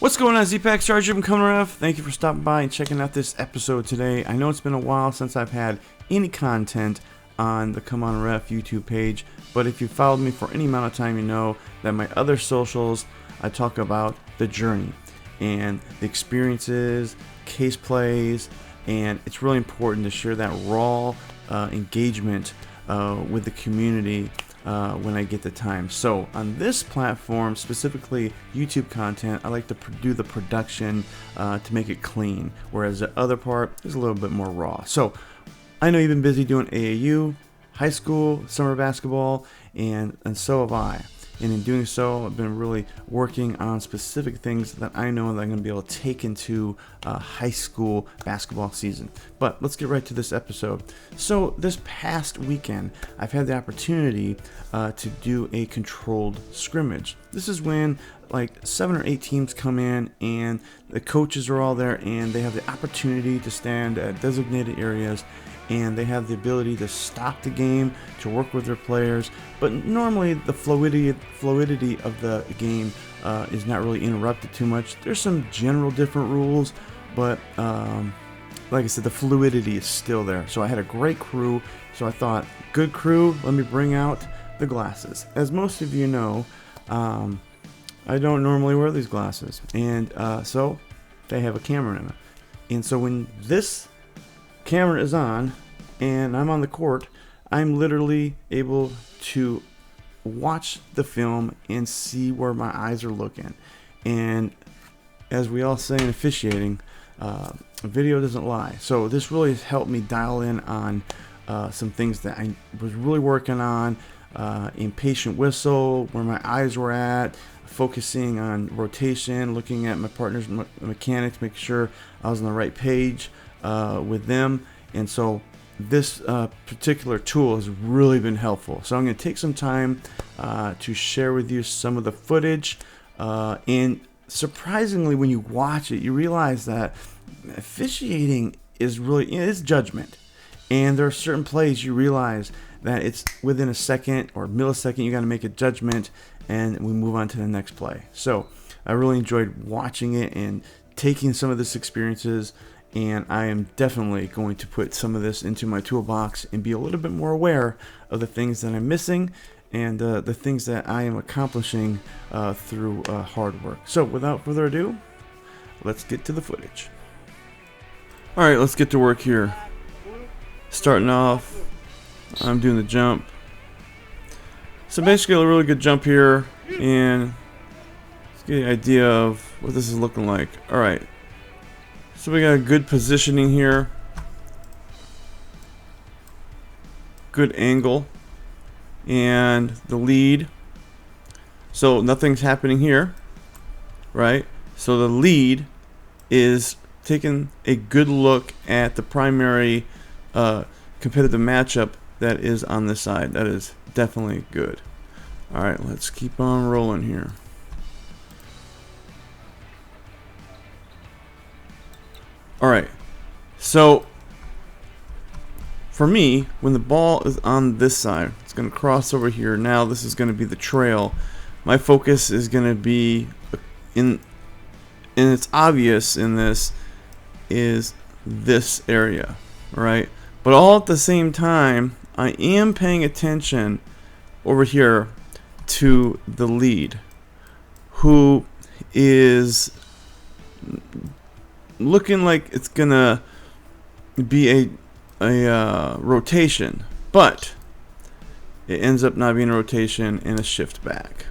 What's going on, Z-Pack? Sergeant from Coming Ref. Thank you for stopping by and checking out this episode today. I know it's been a while since I've had any content on the Come On Ref YouTube page, but if you followed me for any amount of time, you know that my other socials, I talk about the journey and the experiences, case plays, and it's really important to share that raw engagement with the community when I get the time. So on this platform, specifically YouTube content, I like to do the production to make it clean, whereas the other part is a little bit more raw. So I know you've been busy doing AAU, high school, summer basketball, and so have I. And in doing so, I've been really working on specific things that I know that I'm going to be able to take into high school basketball season. But let's get right to this episode. So this past weekend, I've had the opportunity to do a controlled scrimmage. This is when like 7 or 8 teams come in and the coaches are all there and they have the opportunity to stand at designated areas and they have the ability to stop the game, to work with their players. But normally the fluidity of the game is not really interrupted too much. There's some general different rules, but like I said, the fluidity is still there. So I had a great crew, so I thought, good crew, let me bring out the glasses. As most of you know, I don't normally wear these glasses, and so they have a camera in it. And so when this camera is on and I'm on the court, I'm literally able to watch the film and see where my eyes are looking. And as we all say in officiating, video doesn't lie. So this really has helped me dial in on some things that I was really working on, impatient whistle, where my eyes were at, focusing on rotation, looking at my partner's mechanics, making sure I was on the right page with them. And so this particular tool has really been helpful. So I'm going to take some time to share with you some of the footage. And surprisingly, when you watch it, you realize that officiating is judgment. And there are certain plays you realize that it's within a second or millisecond, you got to make a judgment, and we move on to the next play. So I really enjoyed watching it and taking some of this experiences, and I am definitely going to put some of this into my toolbox and be a little bit more aware of the things that I'm missing and the things that I am accomplishing through hard work. So without further ado, let's get to the footage. All right, let's get to work here. Starting off, I'm doing the jump. So basically a really good jump here, and let's get an idea of what this is looking like. All right. So we got a good positioning here, good angle, and the lead. So nothing's happening here, right? So the lead is taking a good look at the primary competitive matchup that is on this side. That is definitely good. All right, let's keep on rolling here. Alright, so for me, when the ball is on this side, it's going to cross over here. Now this is going to be the trail. My focus is going to be and it's obvious in this, is this area, right? But all at the same time, I am paying attention over here to the lead, who is looking like it's gonna be a rotation, but it ends up not being a rotation and a shift back.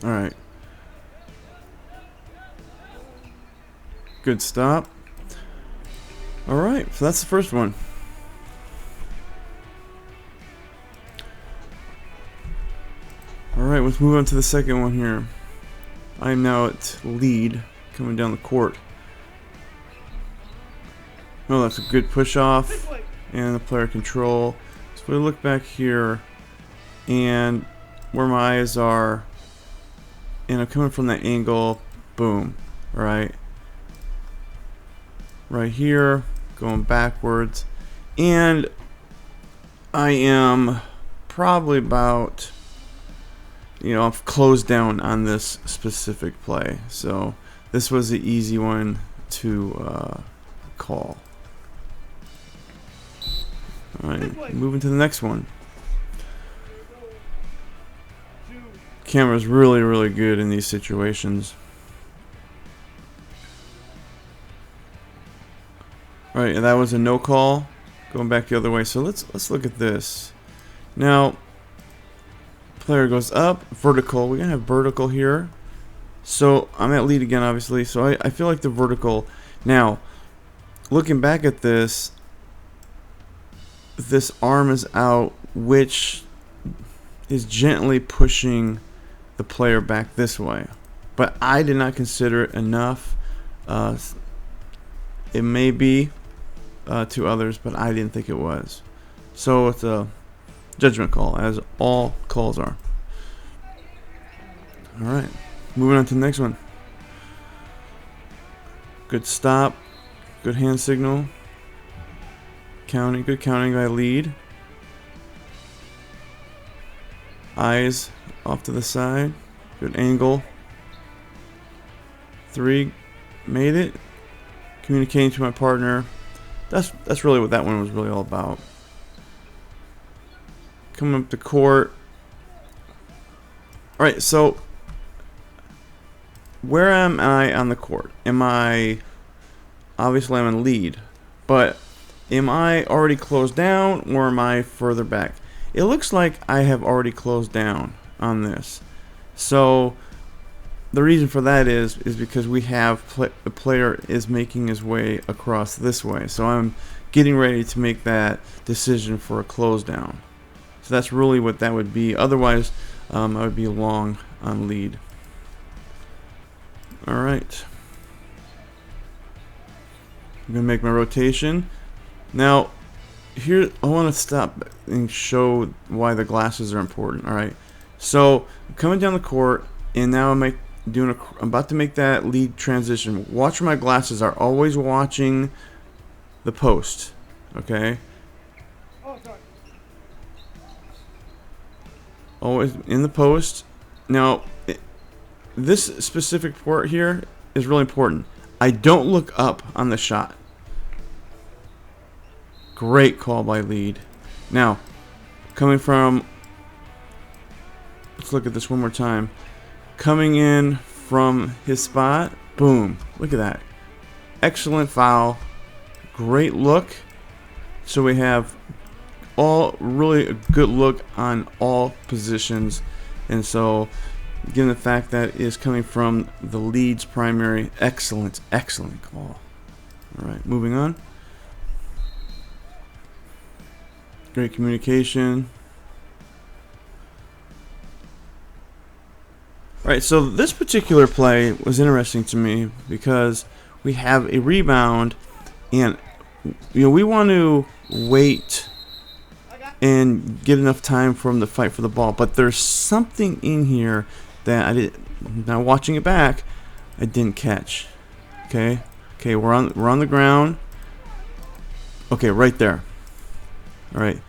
All right, good stop. All right, so that's the first one. All right, let's move on to the second one here. I'm now at lead, coming down the court. Oh, that's a good push off, and the player control. So we look back here, and where my eyes are, and I'm coming from that angle, boom, right here, going backwards, and I am probably about I've closed down on this specific play. So this was the easy one to call. All right, moving to the next one. Camera's really, really good in these situations. All right, and that was a no call. Going back the other way. So let's look at this. Now, player goes up, vertical. We're gonna have vertical here. So I'm at lead again, obviously. So I feel like the vertical. Now, looking back at this arm is out, which is gently pushing the player back this way. But I did not consider it enough. It may be to others, but I didn't think it was. So it's a judgment call, as all calls are. Alright, moving on to the next one. Good stop, good hand signal. Counting, good counting by lead. Eyes off to the side. Good angle. 3, made it. Communicating to my partner. That's really what that one was really all about. Coming up to court. Alright, so where am I on the court? Obviously I'm in lead, but am I already closed down or am I further back? It looks like I have already closed down on this. So the reason for that is because we have the player is making his way across this way. So I'm getting ready to make that decision for a close down. So that's really what that would be. Otherwise, I would be long on lead. All right. I'm gonna make my rotation. Now, here I want to stop and show why the glasses are important. All right. So I'm coming down the court, and now I'm about to make that lead transition. Watch where my glasses are. Always watching the post. Okay. Always in the post. Now, this specific part here is really important. I don't look up on the shot. Great call by lead. Now, coming from, let's look at this one more time. Coming in from his spot, boom. Look at that. Excellent foul. Great look. So we have really a good look on all positions. And so, given the fact that is coming from the lead's primary, excellent call. All right, moving on. Great communication. All right, so this particular play was interesting to me because we have a rebound, and we want to wait and get enough time for him to fight for the ball. But there's something in here that now watching it back, I didn't catch. Okay, we're on the ground. Okay, right there. All right.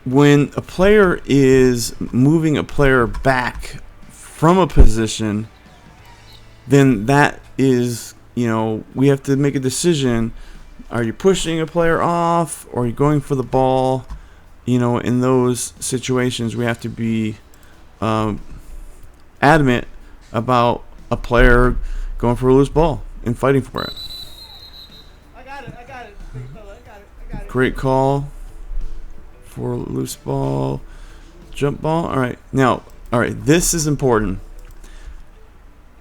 When a player is moving a player back from a position, then that is, we have to make a decision. Are you pushing a player off, or are you going for the ball? In those situations, we have to be adamant about a player going for a loose ball and fighting for it. I got it. Big fella. I got it. Great call for a loose ball. Jump ball. All right. Now, this is important.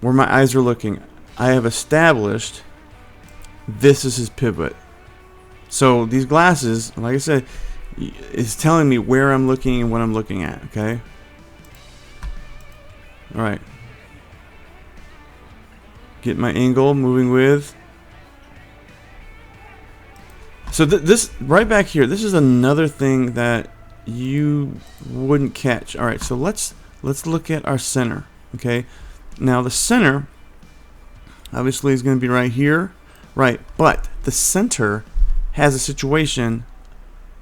Where my eyes are looking, I have established this is his pivot. So these glasses, like I said, is telling me where I'm looking and what I'm looking at. Okay. All right. Get my angle, moving with. So this right back here, this is another thing that you wouldn't catch. All right, so let's look at our center. Okay, now the center obviously is going to be right here, right? But the center has a situation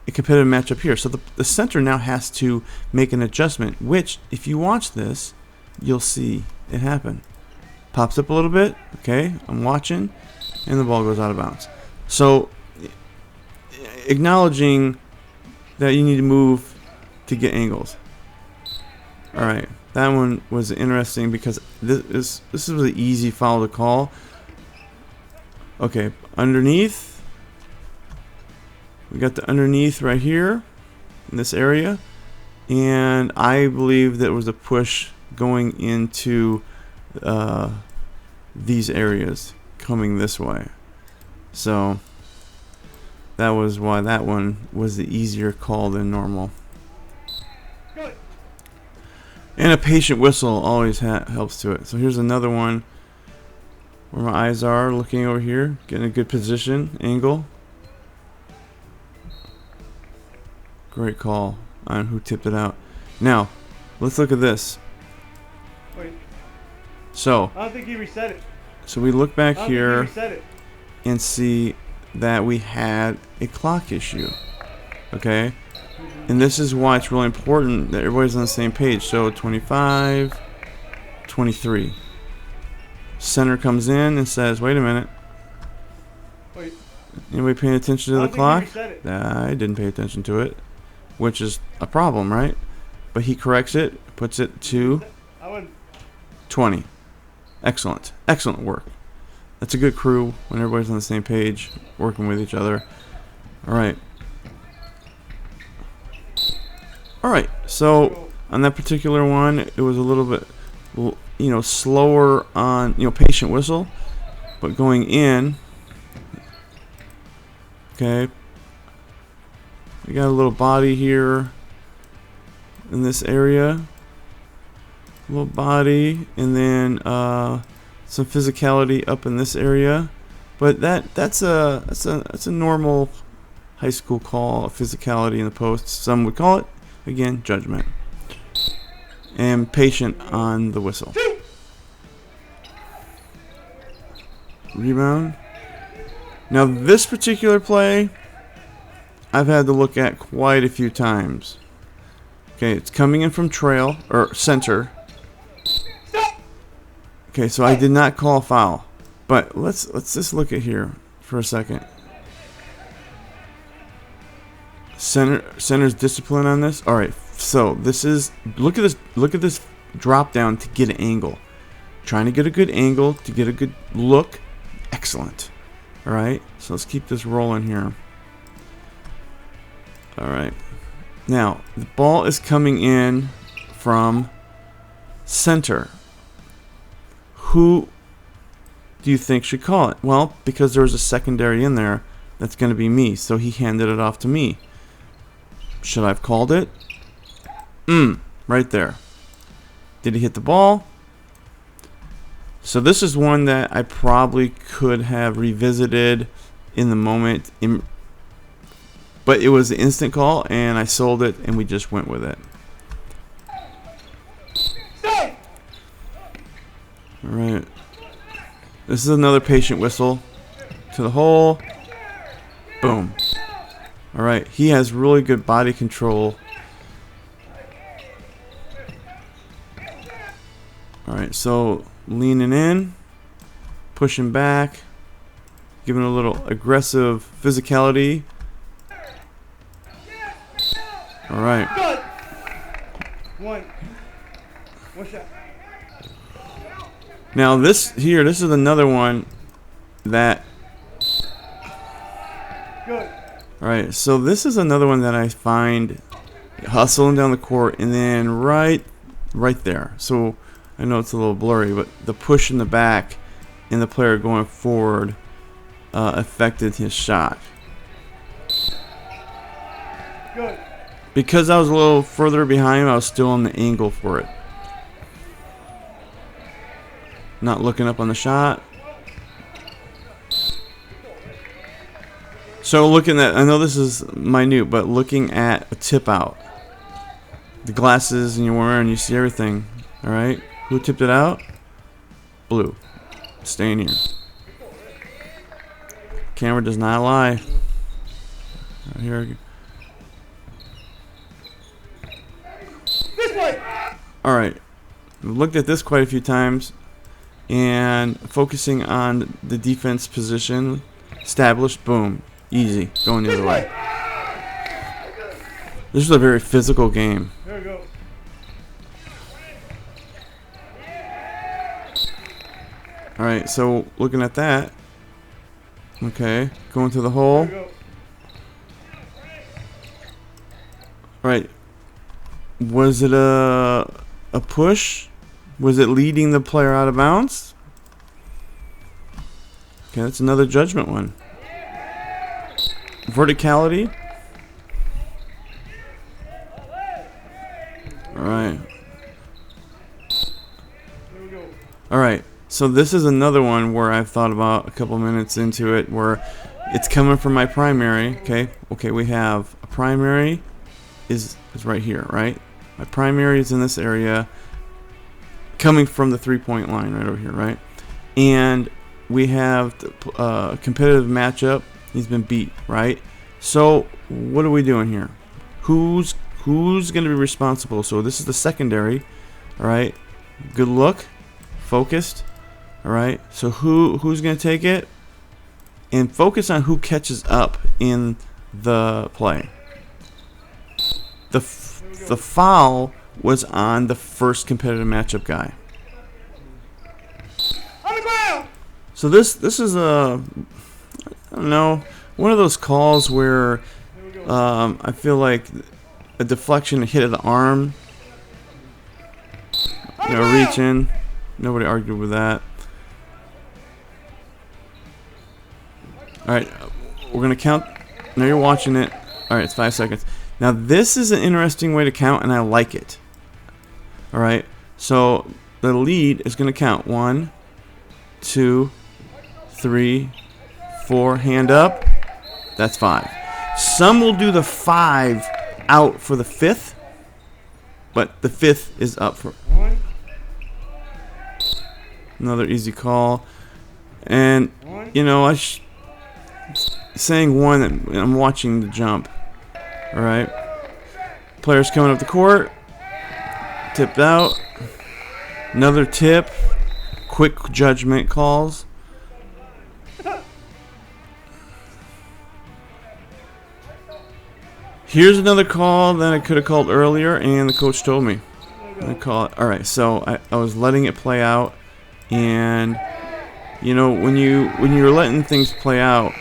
a competitive matchup here. So the center now has to make an adjustment, which if you watch this, you'll see it happen. Pops up a little bit. Okay, I'm watching, and the ball goes out of bounds. So acknowledging that you need to move to get angles. All right, that one was interesting because this was an easy foul to call. Okay, underneath. We got the underneath right here in this area, and I believe that was a push going into these areas coming this way. So that was why that one was the easier call than normal. And a patient whistle always helps to it. So here's another one where my eyes are looking over here, getting a good position, angle. Great call on who tipped it out. Now, let's look at this. Wait. So, I don't think he reset it. So we look back here reset it. and see that we had a clock issue. Okay? And this is why it's really important that everybody's on the same page. So 25, 23. Center comes in and says, wait a minute. Wait. Anybody paying attention to the clock? I didn't pay attention to it, which is a problem, right? But he corrects it, puts it to 20. Excellent. Excellent work. That's a good crew when everybody's on the same page, working with each other. All right. All right. So on that particular one, it was a little bit, slower on, patient whistle, but going in. Okay. We got a little body here in this area. A little body, and then some physicality up in this area. But that's a normal high school call, physicality in the post. Some would call it, again, judgment. And patient on the whistle. Rebound. Now this particular play, I've had to look at quite a few times. Okay, it's coming in from trail, or center. Okay, so I did not call a foul. But let's just look at here for a second. Center's discipline on this. All right, so this is look at this drop down to get an angle. Trying to get a good angle to get a good look. Excellent. All right, so let's keep this rolling here. All right. Now, the ball is coming in from center. Who do you think should call it? Well, because there was a secondary in there, that's going to be me. So he handed it off to me. Should I have called it? Right there. Did he hit the ball? So this is one that I probably could have revisited in the moment. But it was an instant call, and I sold it, and we just went with it. All right. This is another patient whistle to the hole. Boom. All right. He has really good body control. All right. So leaning in, pushing back, giving a little aggressive physicality. All right. One shot. Now this is another one that. Good. All right, so this is another one that I find hustling down the court, and then right there. So I know it's a little blurry, but the push in the back and the player going forward affected his shot. Good. Because I was a little further behind, I was still on the angle for it. Not looking up on the shot. So looking at, I know this is minute, but looking at a tip out. The glasses and you're wearing, you see everything. All right. Who tipped it out? Blue. Staying here. Camera does not lie. Here. way. All right. We've looked at this quite a few times, and focusing on the defense position, established, boom, easy, going the This other way. way. This is a very physical game. There we go. All right, so looking at that, okay, going to the There hole. we go. All right, was it a push? Was it leading the player out of bounds? Okay, that's another judgment one. Verticality. All right. There we go. All right. So this is another one where I've thought about a couple minutes into it, where it's coming from my primary. Okay, we have a primary is right here, right? My primary is in this area, coming from the 3-point line right over here, right? And we have the competitive matchup. He's been beat, right? So what are we doing here? Who's going to be responsible? So this is the secondary, all right? Good look, focused, all right? So who's going to take it? And focus on who catches up in the play. The foul was on the first competitive matchup guy. On the ground. So this is I don't know, one of those calls where I feel like a deflection, a hit of the arm, reach in. Nobody argued with that. All right, we're gonna count. Now you're watching it. All right, it's 5 seconds. Now this is an interesting way to count, and I like it. All right, so the lead is gonna count 1, 2, 3, 4. Hand up. That's 5. Some will do the 5 out for the 5th, but the 5th is up for One. another easy call. And One. saying 1, I'm watching the jump. All right, players coming up the court, tipped out. Another tip. Quick judgment calls. Here's another call that I could have called earlier, and the coach told me. I call it. All right, so I was letting it play out, and when you're letting things play out,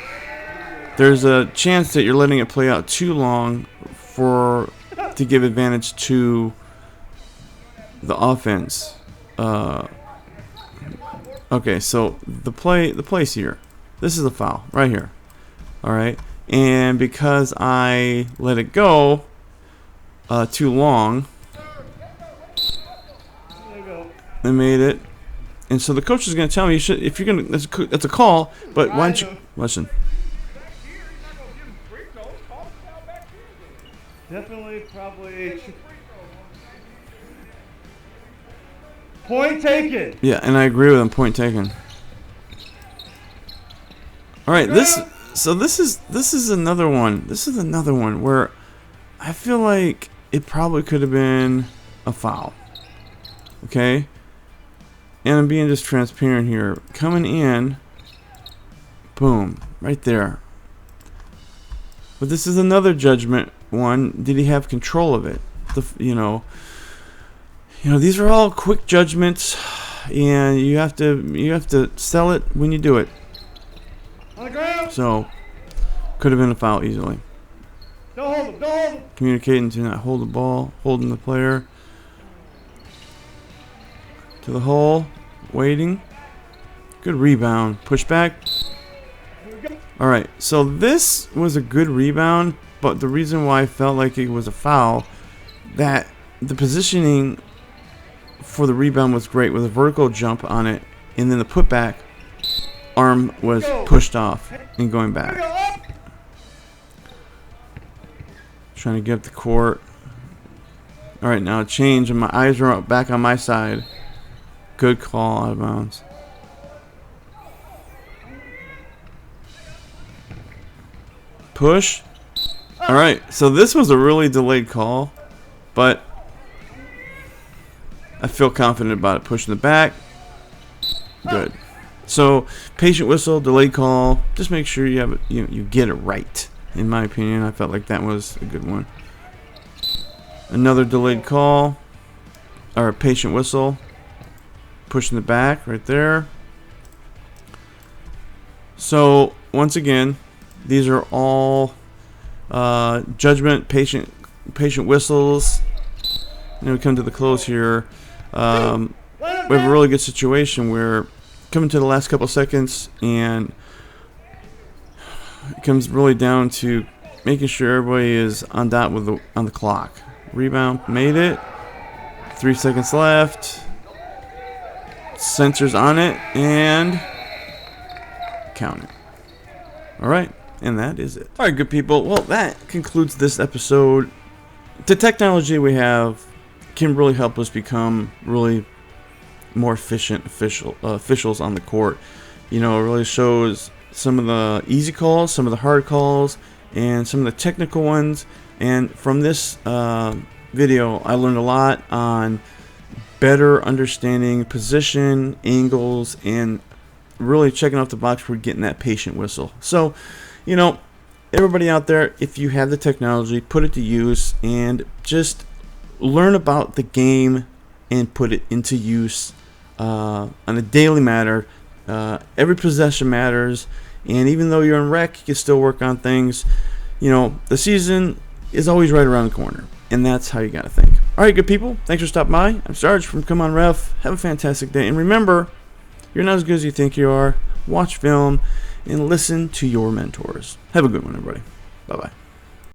there's a chance that you're letting it play out too long to give advantage to the offense. Okay, so the play's here. This is a foul right here. All right, and because I let it go too long, There we go. I made it. And so the coach is going to tell me if you're going to that's a call, but why don't you listen? Definitely, probably. Point taken. Yeah, and I agree with him. Point taken. All right, this is another one. This is another one where I feel like it probably could have been a foul. Okay? And I'm being just transparent here. Coming in, boom, right there. But this is another judgment one. Did he have control of it? These are all quick judgments, and you have to sell it when you do it. On the ground. So, could have been a foul easily. Don't hold him. Don't hold him. Communicating to not hold the ball, holding the player. To the hole, waiting. Good rebound. Push back. Here we go. Alright, so this was a good rebound, but the reason why I felt like it was a foul, that the positioning for the rebound was great with a vertical jump on it, and then the putback arm was pushed off and going Here we go. back. Up. Trying to get up the court. Alright, now change, and my eyes are back on my side. Good call, out of bounds. Push. Alright, so this was a really delayed call, but I feel confident about it. Pushing the back. Good. So, patient whistle, delayed call. Just make sure you have it, you get it right. In my opinion, I felt like that was a good one. Another delayed call, or patient whistle. Pushing the back right there. So, once again, these are all judgment, patient whistles. And we come to the close here. We have a really good situation where coming to the last couple seconds, and it comes really down to making sure everybody is on dot with on the clock. Rebound made it. 3 seconds left. Sensors on it and count it. All right, and that is it. All right, good people. Well, that concludes this episode. The technology we have can really help us become really more efficient officials on the court. You know, it really shows some of the easy calls, some of the hard calls, and some of the technical ones. And from this video, I learned a lot on better understanding position, angles, and really checking off the box for getting that patient whistle. So, you know, everybody out there, if you have the technology, put it to use and just learn about the game and put it into use on a daily matter. Every possession matters, and even though you're in rec, you can still work on things. You know, the season is always right around the corner, and that's how you got to think. All right, good people, thanks for stopping by. I'm Sarge from Come On Ref. Have a fantastic day, and remember, you're not as good as you think you are. Watch film and listen to your mentors. Have a good one, everybody. Bye-bye.